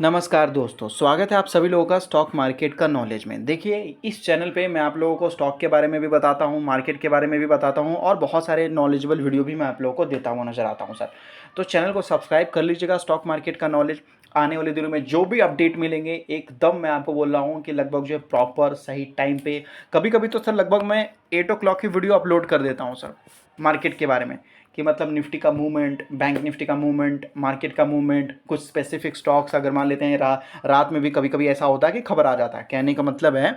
नमस्कार दोस्तों, स्वागत है आप सभी लोगों का स्टॉक मार्केट का नॉलेज में। देखिए, इस चैनल पे मैं आप लोगों को स्टॉक के बारे में भी बताता हूँ, मार्केट के बारे में भी बताता हूँ और बहुत सारे नॉलेजेबल वीडियो भी मैं आप लोगों को देता हुआ नज़र आता हूँ सर। तो चैनल को सब्सक्राइब कर लीजिएगा। स्टॉक मार्केट का नॉलेज आने वाले दिनों में जो भी अपडेट मिलेंगे एकदम मैं आपको बोल रहा हूँ कि लगभग जो है प्रॉपर सही टाइम पे, कभी कभी तो सर लगभग मैं 8 o'clock की वीडियो अपलोड कर देता हूँ सर मार्केट के बारे में, कि मतलब निफ्टी का मूवमेंट, बैंक निफ्टी का मूवमेंट, मार्केट का मूवमेंट, कुछ स्पेसिफिक स्टॉक्स अगर मान लेते हैं रात में भी कभी कभी ऐसा होता है कि खबर आ जाता है। कहने का मतलब है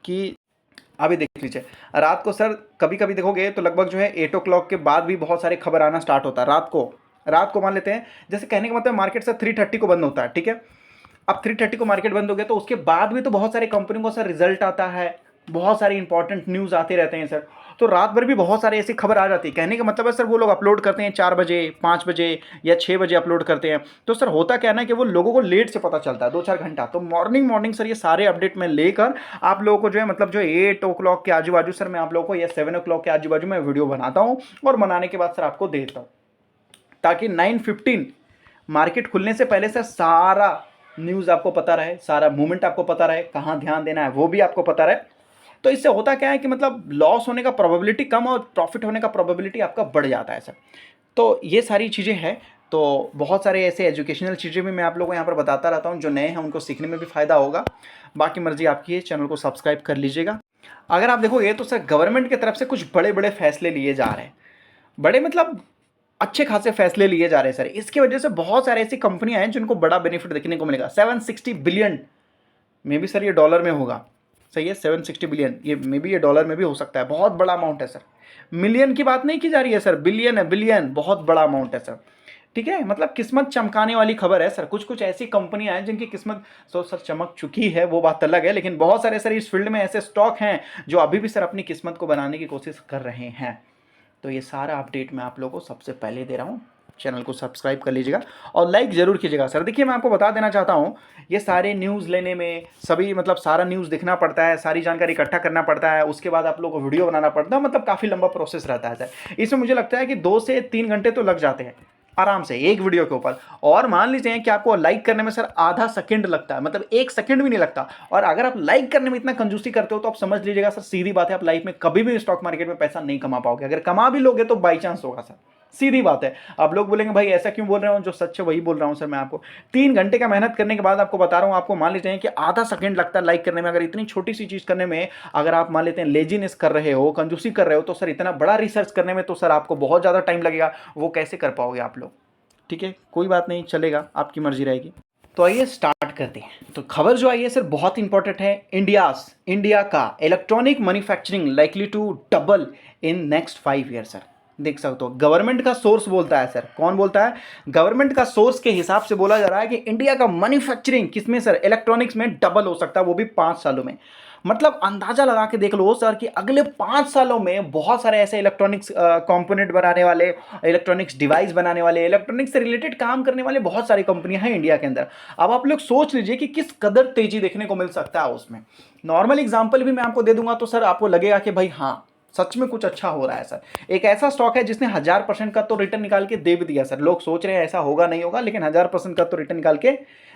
कि अभी देख लीजिए, रात को सर कभी कभी देखोगे तो लगभग जो है 8 o'clock के बाद भी बहुत सारे खबर आना स्टार्ट होता है रात को मान लेते हैं, जैसे कहने का मतलब मार्केट सर 3:30 को बंद होता है, ठीक है। अब 3:30 को मार्केट बंद हो गया तो उसके बाद भी तो बहुत सारी कंपनियों का सर रिजल्ट आता है, बहुत सारे इंपॉर्टेंट न्यूज़ आते रहते हैं सर। तो रात भर भी बहुत सारी ऐसी खबर आ जाती है। कहने का मतलब है सर वो लोग अपलोड करते हैं 4 बजे, 5 बजे या 6 बजे अपलोड करते हैं। तो सर होता क्या है ना कि वो लोगों को लेट से पता चलता है, 2-4 घंटा। तो मॉर्निंग मॉर्निंग सर ये सारे अपडेट मैं लेकर आप लोगों को जो है मतलब जो 8 o'clock के आजू बाजू सर मैं आप लोगों को या 7 o'clock के आजू बाजू में वीडियो बनाता हूँ और बनाने के बाद सर आपको दे देता हूँ, ताकि 9:15 मार्केट खुलने से पहले सर सारा न्यूज़ आपको पता रहे, सारा मूवमेंट आपको पता रहे, कहाँ ध्यान देना है वो भी आपको पता रहे। तो इससे होता क्या है कि मतलब लॉस होने का प्रोबेबिलिटी कम और प्रॉफिट होने का प्रोबेबिलिटी आपका बढ़ जाता है सर। तो ये सारी चीज़ें हैं। तो बहुत सारे ऐसे एजुकेशनल चीज़ें भी मैं आप लोगों को यहाँ पर बताता रहता हूँ, जो नए हैं उनको सीखने में भी फ़ायदा होगा। बाकी मर्जी आपकी है, चैनल को सब्सक्राइब कर लीजिएगा। अगर आप देखोगे तो सर गवर्नमेंट की तरफ से कुछ बड़े बड़े फैसले लिए जा रहे हैं, बड़े मतलब अच्छे खासे फैसले लिए जा रहे हैं सर। इसकी वजह से बहुत सारे ऐसी कंपनियां हैं जिनको बड़ा बेनिफिट देखने को मिलेगा। 760 बिलियन में भी सर ये डॉलर में होगा, सही है। 760 बिलियन ये मे भी ये डॉलर में भी हो सकता है, बहुत बड़ा अमाउंट है सर। मिलियन की बात नहीं की जा रही है सर, बिलियन है, बिलियन, बहुत बड़ा अमाउंट है सर। ठीक है, मतलब किस्मत चमकाने वाली खबर है सर। कुछ कुछ ऐसी कंपनियां हैं जिनकी किस्मत तो सर चमक चुकी है, वो बात अलग है, लेकिन बहुत सारे सर इस फील्ड में ऐसे स्टॉक हैं जो अभी भी सर अपनी किस्मत को बनाने की कोशिश कर रहे हैं। तो ये सारा अपडेट मैं आप लोगों को सबसे पहले दे रहा हूँ। चैनल को सब्सक्राइब कर लीजिएगा और लाइक ज़रूर कीजिएगा सर। देखिए, मैं आपको बता देना चाहता हूँ, ये सारे न्यूज़ लेने में सभी मतलब सारा न्यूज़ देखना पड़ता है, सारी जानकारी इकट्ठा करना पड़ता है, उसके बाद आप लोग को वीडियो बनाना पड़ता है, मतलब काफ़ी लंबा प्रोसेस रहता है सर। इसमें मुझे लगता है कि 2 से 3 घंटे तो लग जाते हैं आराम से एक वीडियो के ऊपर। और मान लीजिए कि आपको लाइक करने में सर आधा सेकंड लगता है, मतलब 1 सेकंड भी नहीं लगता। और अगर आप लाइक करने में इतना कंजूसी करते हो तो आप समझ लीजिएगा सर, सीधी बात है, आप लाइफ में कभी भी स्टॉक मार्केट में पैसा नहीं कमा पाओगे। अगर कमा भी लोगे तो बाई चांस होगा सर, सीधी बात है। आप लोग बोलेंगे भाई ऐसा क्यों बोल रहे हो, जो सच है वही बोल रहा हूं सर मैं आपको। 3 घंटे का मेहनत करने के बाद आपको बता रहा हूं, आपको मान लीजिए कि आधा सेकंड लगता है लाइक करने में। अगर इतनी छोटी सी चीज करने में अगर आप मान लेते हैं लेजीनेस कर रहे हो, कंजूसी कर रहे हो, तो सर इतना बड़ा रिसर्च करने में तो सर आपको बहुत ज्यादा टाइम लगेगा। वो कैसे कर पाओगे आप लोग? ठीक है, कोई बात नहीं, चलेगा, आपकी मर्जी रहेगी। तो आइए स्टार्ट करते हैं। तो खबर जो आई है सर बहुत इंपॉर्टेंट है। इंडिया का electronic manufacturing likely to double in next 5 year sir. देख सकते हो, गवर्नमेंट का सोर्स बोलता है सर। कौन बोलता है? गवर्नमेंट का सोर्स के हिसाब से बोला जा रहा है कि इंडिया का मैन्युफैक्चरिंग किसमें सर, इलेक्ट्रॉनिक्स में डबल हो सकता है, वो भी 5 सालों में। मतलब अंदाजा लगा के देख लो सर कि अगले 5 सालों में बहुत सारे ऐसे इलेक्ट्रॉनिक्स कंपोनेंट बनाने वाले, इलेक्ट्रॉनिक्स डिवाइस बनाने वाले, इलेक्ट्रॉनिक्स से रिलेटेड काम करने वाले बहुत सारी कंपनियां हैं इंडिया के अंदर। अब आप लोग सोच लीजिए कि किस कदर तेजी देखने को मिल सकता है उसमें। नॉर्मल एग्जांपल भी मैं आपको दे दूंगा तो सर आपको लगेगा कि भाई हाँ, सच में कुछ अच्छा हो रहा है सर। एक ऐसा स्टॉक है जिसने 1000% का तो रिटर्न निकाल के दे भी दिया सर। लोग सोच रहे हैं ऐसा होगा नहीं होगा, लेकिन 1000% का तो रिटर्न निकाल के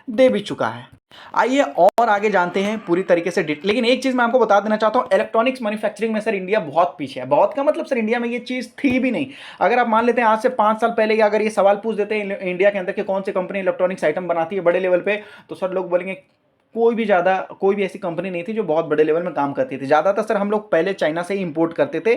दे भी चुका है। आइए और आगे जानते हैं पूरी तरीके से लेकिन एक चीज मैं आपको बता देना चाहता हूं, इलेक्ट्रॉनिक्स मैन्युफैक्चरिंग में सर इंडिया बहुत पीछे है। बहुत का मतलब सर इंडिया में ये चीज थी भी नहीं। अगर आप मान लेते हैं आज से 5 साल पहले या अगर ये सवाल पूछ देते हैं इंडिया के अंदर कि कौन सी कंपनी इलेक्ट्रॉनिक्स आइटम बनाती है बड़े लेवल पे, तो सर लोग बोलेंगे कोई भी ऐसी कंपनी नहीं थी जो बहुत बड़े लेवल में काम करती थी। ज़्यादातर सर हम लोग पहले चाइना से ही इंपोर्ट करते थे।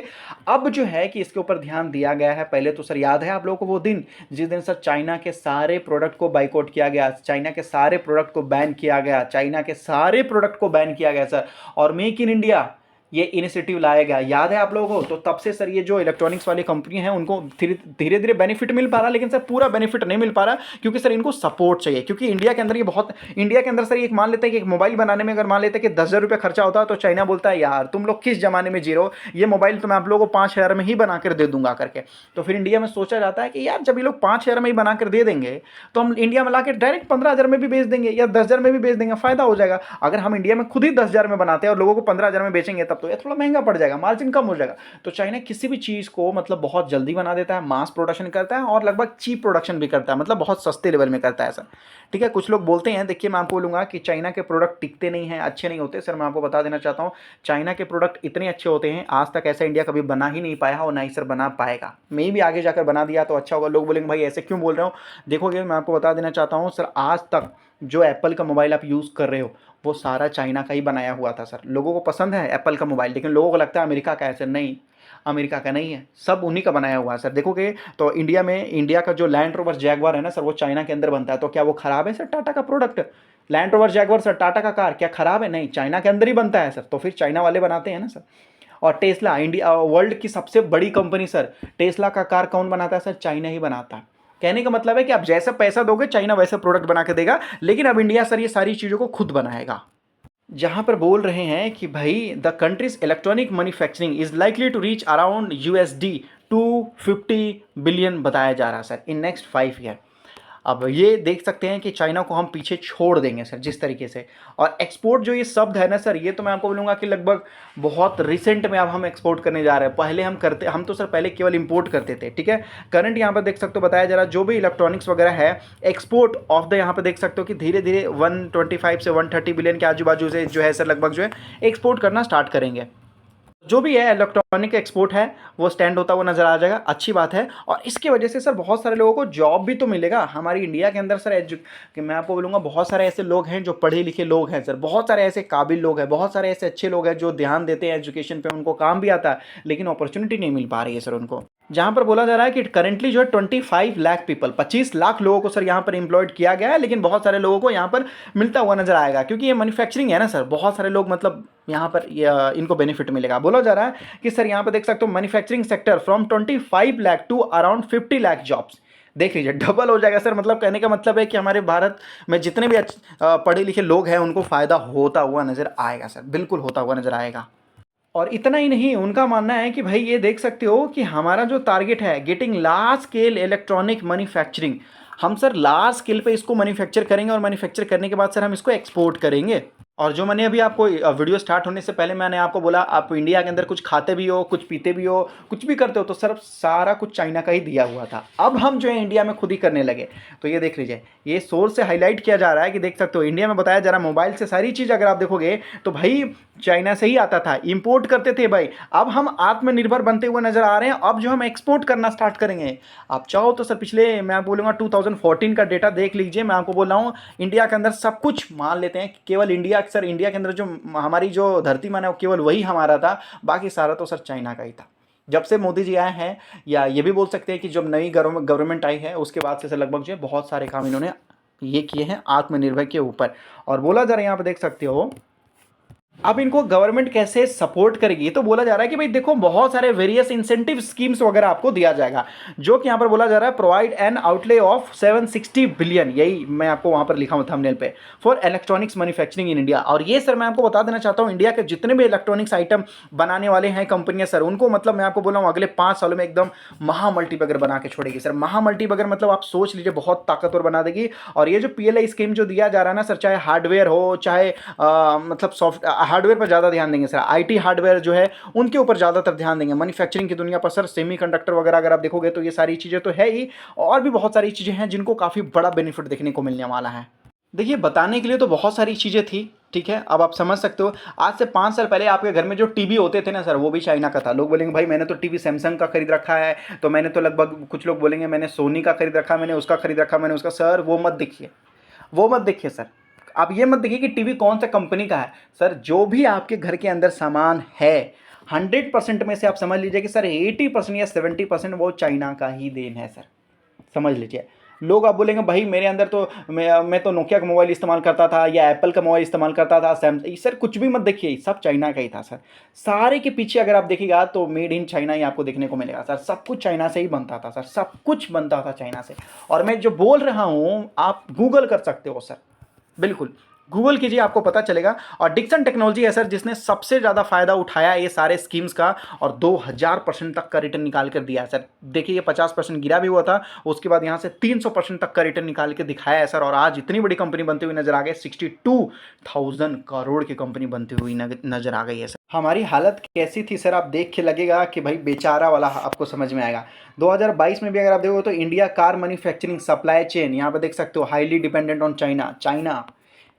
अब जो है कि इसके ऊपर ध्यान दिया गया है। पहले तो सर याद है आप लोगों को वो दिन जिस दिन सर चाइना के सारे प्रोडक्ट को बाइकआउट किया गया, चाइना के सारे प्रोडक्ट को बैन किया गया, चाइना के सारे प्रोडक्ट को बैन किया गया सर, और मेक इन इंडिया ये इनिशिएटिव लाया गया, याद है आप लोगों को? तो तब से सर ये जो इलेक्ट्रॉनिक्स वाली कंपनी है उनको धीरे धीरे बेनिफिट मिल पा रहा, लेकिन सर पूरा बेनिफिट नहीं मिल पा रहा, क्योंकि सर इनको सपोर्ट चाहिए। क्योंकि इंडिया के अंदर ये बहुत, इंडिया के अंदर सर एक मान लेते हैं कि एक मोबाइल बनाने में अगर मान लेते हैं कि 10,000 रुपये खर्चा होता है, तो चाइना बोलता है यार तुम लोग किस जमाने में जी रहे हो, ये मोबाइल तो मैं आप लोगों को 5,000 में ही बना कर दे दूंगा करके। तो फिर इंडिया में सोचा जाता है कि यार जब ये लोग 5,000 में ही बना कर दे देंगे तो हम इंडिया में ला के डायरेक्ट 15,000 में भी बेच देंगे या 10,000 में भी बेच देंगे, फायदा हो जाएगा। अगर हम इंडिया में खुद ही 10,000 में बनाते हैं और लोगों को 15,000 में बेचेंगे तब तो ये थोड़ा महंगा पड़ जाएगा, मार्जिन कम हो जाएगा। तो चाइना किसी भी चीज़ को मतलब बहुत जल्दी बना देता है, मास प्रोडक्शन करता है और लगभग चीप प्रोडक्शन भी करता है, मतलब बहुत सस्ते लेवल में करता है सर। ठीक है, कुछ लोग बोलते हैं, देखिए मैं आपको बोलूँगा कि चाइना के प्रोडक्ट टिकते नहीं हैं, अच्छे नहीं होते। सर मैं आपको बता देना चाहता हूँ, चाइना के प्रोडक्ट इतने अच्छे होते हैं, आज तक ऐसा इंडिया कभी बना ही नहीं पाया और ना ही सर बना पाएगा। मैं भी आगे जाकर बना दिया तो अच्छा होगा। लोग बोलेंगे भाई ऐसे क्यों बोल रहे हो? देखोगे मैं आपको बता देना चाहता हूँ सर, आज तक जो एप्पल का मोबाइल आप यूज़ कर रहे हो वो सारा चाइना का ही बनाया हुआ था सर। लोगों को पसंद है एप्पल का मोबाइल, लेकिन लोगों को लगता है अमेरिका का है सर। नहीं, अमेरिका का नहीं है, सब उन्हीं का बनाया हुआ है सर। देखोगे तो इंडिया में, इंडिया का जो लैंड रोवर जैगवार है ना सर, वो चाइना के अंदर बनता है। तो क्या वो खराब है सर टाटा का product? Land rover Jaguar sir, Tata का कार क्या खराब है? नहीं, चाइना के अंदर ही बनता है सर, तो फिर चाइना वाले बनाते हैं ना सर। और टेस्ला, इंडिया वर्ल्ड की सबसे बड़ी कंपनी सर, टेस्ला का कार कौन बनाता है सर? चाइना ही बनाता है। कहने का मतलब है कि आप जैसा पैसा दोगे चाइना वैसा प्रोडक्ट बना के देगा, लेकिन अब इंडिया सर ये सारी चीज़ों को खुद बनाएगा। जहां पर बोल रहे हैं कि भाई the countries electronic manufacturing is likely to reach around USD 250 billion बताया जा रहा है सर इन नेक्स्ट 5 ईयर। अब ये देख सकते हैं कि चाइना को हम पीछे छोड़ देंगे सर जिस तरीके से। और एक्सपोर्ट जो ये शब्द है ना सर, ये तो मैं आपको बोलूँगा कि लगभग बहुत रिसेंट में अब हम एक्सपोर्ट करने जा रहे हैं। पहले हम तो सर पहले केवल इंपोर्ट करते थे। ठीक है, करंट यहाँ पर देख सकते हो बताया जा रहा है, जो भी इलेक्ट्रॉनिक्स वगैरह है, एक्सपोर्ट ऑफ द यहाँ पर देख सकते हो कि धीरे धीरे 125 से 130 बिलियन के आजू बाजू से जो है सर लगभग जो है एक्सपोर्ट करना स्टार्ट करेंगे। जो भी है इलेक्ट्रॉनिक एक्सपोर्ट है वो स्टैंड होता हुआ नजर आ जाएगा, अच्छी बात है। और इसकी वजह से सर बहुत सारे लोगों को जॉब भी तो मिलेगा हमारी इंडिया के अंदर सर। कि मैं आपको बोलूँगा बहुत सारे ऐसे लोग हैं जो पढ़े लिखे लोग हैं सर, बहुत सारे ऐसे काबिल लोग हैं, बहुत सारे ऐसे अच्छे लोग हैं जो ध्यान देते हैं एजुकेशन पे, उनको काम भी आता है, लेकिन अपॉर्चुनिटी नहीं मिल पा रही है सर उनको। जहां पर बोला जा रहा है कि करेंटली जो है 25 लाख पीपल, 25 लाख लोगों को सर यहाँ पर एम्प्लॉयड किया गया है, लेकिन बहुत सारे लोगों को यहाँ पर मिलता हुआ नजर आएगा, क्योंकि ये मैन्युफैक्चरिंग है ना सर। बहुत सारे लोग मतलब यहाँ पर इनको बेनिफिट मिलेगा। बोला जा रहा है कि सर यहाँ पर देख सकते हो manufacturing sector from 25 lakh to around 50 lakh jobs. देख लीजिए डबल हो जाएगा सर। मतलब कहने का मतलब है कि हमारे भारत में जितने भी पढ़े लिखे लोग हैं उनको फ़ायदा होता हुआ नज़र आएगा सर, बिल्कुल होता हुआ नज़र आएगा। और इतना ही नहीं, उनका मानना है कि भाई ये देख सकते हो कि हमारा जो टारगेट है getting large scale electronic manufacturing, हम सर लार्ज स्केल पे इसको मैन्युफैक्चर करेंगे और मैन्युफैक्चर करने के बाद सर हम इसको एक्सपोर्ट करेंगे। और जो मैंने अभी आपको वीडियो स्टार्ट होने से पहले मैंने आपको बोला, आप इंडिया के अंदर कुछ खाते भी हो, कुछ पीते भी हो, कुछ भी करते हो, तो सर सारा कुछ चाइना का ही दिया हुआ था। अब हम जो है इंडिया में खुद ही करने लगे। तो ये देख लीजिए, ये सोर्स से हाईलाइट किया जा रहा है कि देख सकते हो इंडिया में बताया जा रहा है मोबाइल से सारी चीज़ अगर आप देखोगे तो भाई चाइना से ही आता था, इंपोर्ट करते थे भाई। अब हम आत्मनिर्भर बनते हुए नजर आ रहे हैं, अब जो हम एक्सपोर्ट करना स्टार्ट करेंगे। आप चाहो तो सर पिछले मैं बोलूँगा 2014 का डेटा देख लीजिए। मैं आपको बोल रहा हूँ इंडिया के अंदर सब कुछ मान लेते हैं, केवल इंडिया सर, इंडिया के अंदर जो हमारी जो धरती माना है केवल वही हमारा था, बाकी सारा तो सर चाइना का ही था। जब से मोदी जी आए हैं, या ये भी बोल सकते हैं कि जब नई गवर्नमेंट आई है उसके बाद से सर लगभग जो है बहुत सारे काम इन्होंने ये किए हैं आत्मनिर्भर के ऊपर। और बोला जा रहा है यहाँ पे देख सकते हो, अब इनको गवर्नमेंट कैसे सपोर्ट करेगी, तो बोला जा रहा है कि भाई देखो बहुत सारे वेरियस इंसेंटिव स्कीम्स वगैरह आपको दिया जाएगा, जो कि यहाँ पर बोला जा रहा है provide an outlay of 760 billion, यही मैं आपको वहाँ पर लिखा हूँ थंबनेल पे, for electronics manufacturing in India. और ये सर मैं आपको बता देना चाहता हूँ इंडिया के जितने भी इलेक्ट्रॉनिक्स आइटम बनाने वाले हैं कंपनियाँ सर, उनको मतलब मैं आपको बोला हूँ अगले 5 सालों में एकदम महामल्टीबैगर बना के छोड़ेगी सर। महामल्टीबैगर मतलब आप सोच लीजिए बहुत ताकतवर बना देगी। और ये जो PLI स्कीम जो दिया जा रहा है ना सर, चाहे हार्डवेयर हो चाहे मतलब सॉफ्ट हार्डवेयर पर ज़्यादा ध्यान देंगे सर, IT हार्डवेयर जो है उनके ऊपर ज़्यादातर ध्यान देंगे। मैन्युफैक्चरिंग की दुनिया पर सर सेमीकंडक्टर वगैरह अगर आप देखोगे तो ये सारी चीज़ें तो है ही, और भी बहुत सारी चीज़ें हैं जिनको काफ़ी बड़ा बेनिफिट देखने को मिलने वाला है। देखिए बताने के लिए तो बहुत सारी चीज़ें थी, ठीक है, अब आप समझ सकते हो। आज से 5 साल पहले आपके घर में जो टीवी होते थे ना सर, वो भी चाइना का था। लोग बोलेंगे भाई मैंने तो टीवी सैमसंग का खरीद रखा है, तो मैंने तो लगभग, कुछ लोग बोलेंगे मैंने सोनी का खरीद रखा, मैंने उसका खरीद रखा, मैंने उसका। सर वो मत देखिए, वो मत देखिए सर। आप ये मत देखिए कि टीवी कौन सा कंपनी का है सर, जो भी आपके घर के अंदर सामान है 100% में से आप समझ लीजिए कि सर 80% या 70% वो चाइना का ही देन है सर, समझ लीजिए। लोग आप बोलेंगे भाई मेरे अंदर तो मैं तो नोकिया का मोबाइल इस्तेमाल करता था या एप्पल का मोबाइल इस्तेमाल करता था, सैमसंग, सर कुछ भी मत देखिए, सब चाइना का ही था सर। सारे के पीछे अगर आप देखिएगा तो मेड इन चाइना ही आपको देखने को मिलेगा सर। सब कुछ चाइना से ही बनता था सर, सब कुछ बनता था चाइना से। और मैं जो बोल रहा हूँ आप गूगल कर सकते हो सर, बिल्कुल गूगल कीजिए, आपको पता चलेगा। और डिक्सन टेक्नोलॉजी है सर जिसने सबसे ज़्यादा फायदा उठाया ये सारे स्कीम्स का, और 2000% तक का रिटर्न निकाल कर दिया है सर। देखिए ये 50% गिरा भी हुआ था, उसके बाद यहाँ से 300% तक का रिटर्न निकाल के दिखाया है सर। और आज इतनी बड़ी कंपनी बनती हुई नजर आ गई, 62,000 करोड़ की कंपनी बनती हुई नजर आ गई है सर। हमारी हालत कैसी थी सर, आप देख के लगेगा कि भाई बेचारा वाला आपको समझ में आएगा। 2022 में भी अगर आप देखोगे तो India car manufacturing supply chain यहाँ पर देख सकते हो, highly dependent on China, China.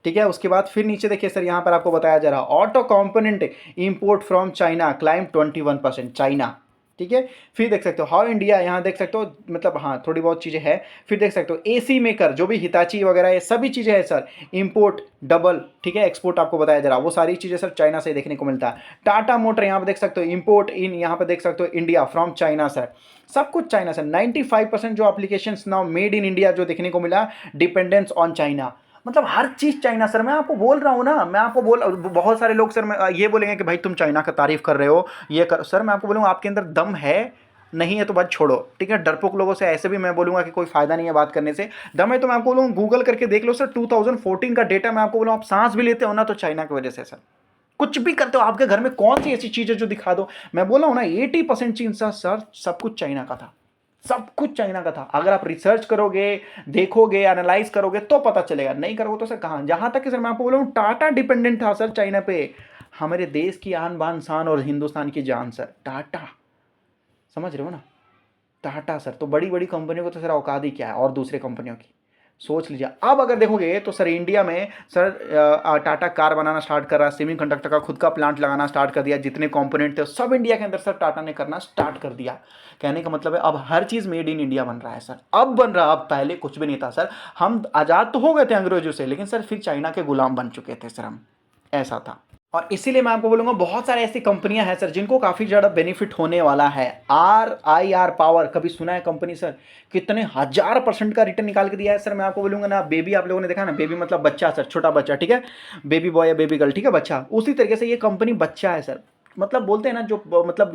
ठीक है, उसके बाद फिर नीचे देखिए सर, यहाँ पर आपको बताया जा रहा है auto component import from China climb 21%, China. ठीक है, फिर देख सकते हो हाउ इंडिया, यहाँ देख सकते हो मतलब हाँ थोड़ी बहुत चीज़ें हैं। फिर देख सकते हो एसी मेकर जो भी हिताची वगैरह ये सभी चीज़ें हैं सर, इंपोर्ट डबल। ठीक है, एक्सपोर्ट आपको बताया जा रहा है, वो सारी चीज़ें सर चाइना से देखने को मिलता है। टाटा मोटर यहाँ पे देख सकते हो इंपोर्ट इन, यहाँ पे देख सकते हो इंडिया फ्रॉम चाइना सर, सब कुछ चाइना सर। 95% जो application now made in India जो देखने को मिला, डिपेंडेंस ऑन चाइना, मतलब हर चीज चाइना सर। मैं आपको बोल रहा हूँ ना, मैं आपको बोल, बहुत सारे लोग सर मैं ये बोलेंगे कि भाई तुम चाइना का तारीफ कर रहे हो, ये कर। सर मैं आपको बोलूँगा आपके अंदर दम है, नहीं है तो बात छोड़ो। ठीक है, डरपोक लोगों से ऐसे भी मैं बोलूँगा कि कोई फायदा नहीं है बात करने से। दम है तो मैं आपको बोलूँगा गूगल करके देख लो सर, 2014 का डेटा मैं आपको बोलूँ, आप सांस भी लेते हो ना तो चाइना की वजह से सर। कुछ भी करते हो, आपके घर में कौन सी ऐसी चीज़ है जो दिखा दो, मैं बोला हूँ ना 80% चीज सर सब कुछ चाइना का था, सब कुछ चाइना का था। अगर आप रिसर्च करोगे, देखोगे, एनालाइज करोगे तो पता चलेगा, नहीं करोगे तो सर कहाँ। जहां तक कि सर मैं आपको बोलूँ टाटा डिपेंडेंट था सर चाइना पे, हमारे देश की आन बान शान और हिंदुस्तान की जान सर, टाटा। समझ रहे हो ना, टाटा सर। तो बड़ी बड़ी कंपनियों को तो सर औकात ही क्या है और दूसरे कंपनियों की, सोच लीजिए। अब अगर देखोगे तो सर इंडिया में सर टाटा कार बनाना स्टार्ट कर रहा है, सेमी कंडक्टर का खुद का प्लांट लगाना स्टार्ट कर दिया, जितने कंपोनेंट थे सब इंडिया के अंदर सर टाटा ने करना स्टार्ट कर दिया। कहने का मतलब है अब हर चीज़ मेड इन इंडिया बन रहा है सर, अब बन रहा, अब पहले कुछ भी नहीं था सर। हम आज़ाद तो हो गए थे अंग्रेजों से, लेकिन सर फिर चाइना के गुलाम बन चुके थे सर हम, ऐसा था। और इसीलिए मैं आपको बोलूंगा बहुत सारे ऐसी कंपनियां हैं सर जिनको काफी ज्यादा बेनिफिट होने वाला है। RIR पावर, कभी सुना है कंपनी सर, कितने 1000% का रिटर्न निकाल के दिया है सर। मैं आपको बोलूंगा ना, बेबी आप लोगों ने देखा ना, बेबी मतलब बच्चा सर, छोटा बच्चा। ठीक है, बेबी बॉय या बेबी गर्ल, ठीक है, बच्चा। उसी तरीके से ये कंपनी बच्चा है सर, मतलब बोलते हैं ना जो मतलब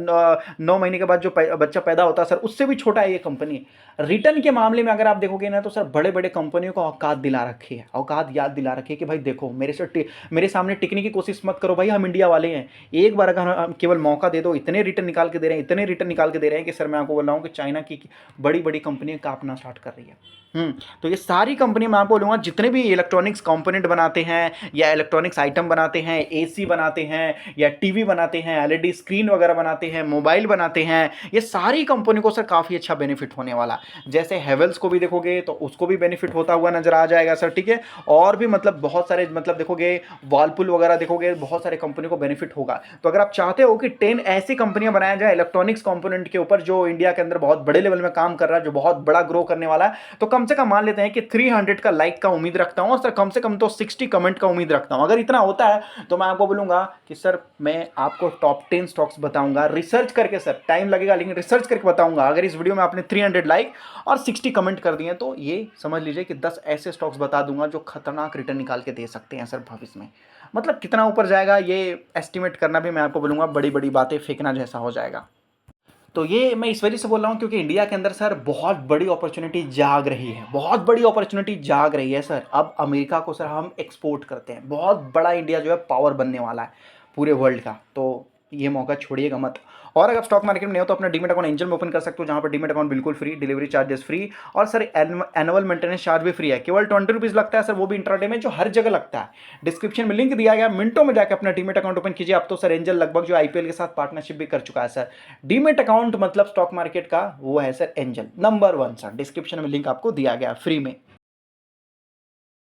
9 महीने के बाद जो बच्चा पैदा होता है सर, उससे भी छोटा है ये कंपनी। रिटर्न के मामले में अगर आप देखोगे ना तो सर बड़े बड़े कंपनियों को औकात दिला रखी है, औकात याद दिला रखी है कि भाई देखो मेरे सामने टिकने की कोशिश मत करो भाई, हम इंडिया वाले हैं। एक बार अगर हम केवल मौका दे दो, इतने रिटर्न निकाल के दे रहे हैं, इतने रिटर्न निकाल के दे रहे हैं कि सर मैं आपको बोल रहा हूँ कि चाइना की बड़ी बड़ी कंपनियां कांपना स्टार्ट कर रही है। तो ये सारी कंपनी मैं आपको बोलूँगा जितने भी इलेक्ट्रॉनिक्स कंपोनेंट बनाते हैं या इलेक्ट्रॉनिक्स आइटम बनाते हैं, एसी बनाते हैं या टीवी बनाते हैं, एलईडी स्क्रीन वगैरह बनाते हैं, मोबाइल बनाते हैं, ये सारी कंपनी को सर काफ़ी अच्छा बेनिफिट होने वाला। जैसे हेवल्स को भी देखोगे तो उसको भी बेनिफिट होता हुआ नजर आ जाएगा सर। ठीक है, और भी मतलब बहुत सारे मतलब देखोगे, वर्लपुल वगैरह देखोगे, बहुत सारे कंपनी को बेनिफिट होगा। तो अगर आप चाहते हो कि 10 ऐसी कंपनियां बनाया जाए इलेक्ट्रॉनिक्स कंपोनेंट के ऊपर जो इंडिया के अंदर बहुत बड़े लेवल में काम कर रहा है, जो बहुत बड़ा ग्रो करने वाला है, तो कम से कम मान लेते हैं कि 300 का लाइक का उम्मीद रखता हूं और सर कम से कम तो 60 कमेंट का उम्मीद रखता हूं। अगर इतना होता है तो मैं आपको बोलूंगा कि सर मैं आपको टॉप 10 स्टॉक्स बताऊंगा रिसर्च करके। सर टाइम लगेगा लेकिन रिसर्च करके बताऊंगा। अगर इस वीडियो में आपने 300 लाइक और 60 कमेंट कर दिए तो ये समझ लीजिए कि 10 ऐसे स्टॉक्स बता दूंगा जो खतरनाक रिटर्न निकाल के दे सकते हैं सर भविष्य में। मतलब कितना ऊपर जाएगा ये एस्टिमेट करना भी मैं आपको बोलूंगा बड़ी बड़ी बातें फेंकना जैसा हो जाएगा। तो ये मैं इस वजह से बोल रहा हूँ क्योंकि इंडिया के अंदर सर बहुत बड़ी अपॉर्चुनिटी जाग रही है, बहुत बड़ी अपॉर्चुनिटी जाग रही है सर। अब अमेरिका को सर हम एक्सपोर्ट करते हैं, बहुत बड़ा इंडिया जो है पावर बनने वाला है पूरे वर्ल्ड का, तो ये मौका छोड़िएगा मत। और अगर स्टॉक मार्केट में नहीं हो तो अपना डीमेट अकाउंट एंजल में ओपन कर सकते हो, जहाँ पर डीमेट अकाउंट बिल्कुल फ्री, डिलीवरी चार्जेस फ्री और सर एनुअल मेंटेनेंस चार्ज भी फ्री है। केवल 20 रुपीज़ लगता है सर, वो भी इंट्राडे में, जो हर जगह लगता है। डिस्क्रिप्शन में लिंक दिया गया, मिनटों में जाकर अपना डीमेट अकाउंट ओपन कीजिए। अब तो सर एंजल लगभग जो IPL के साथ पार्टनरशिप भी कर चुका है सर। डीमेट अकाउंट मतलब स्टॉक मार्केट का वो है sir angel number 1 sir. Description में लिंक आपको दिया गया फ्री में।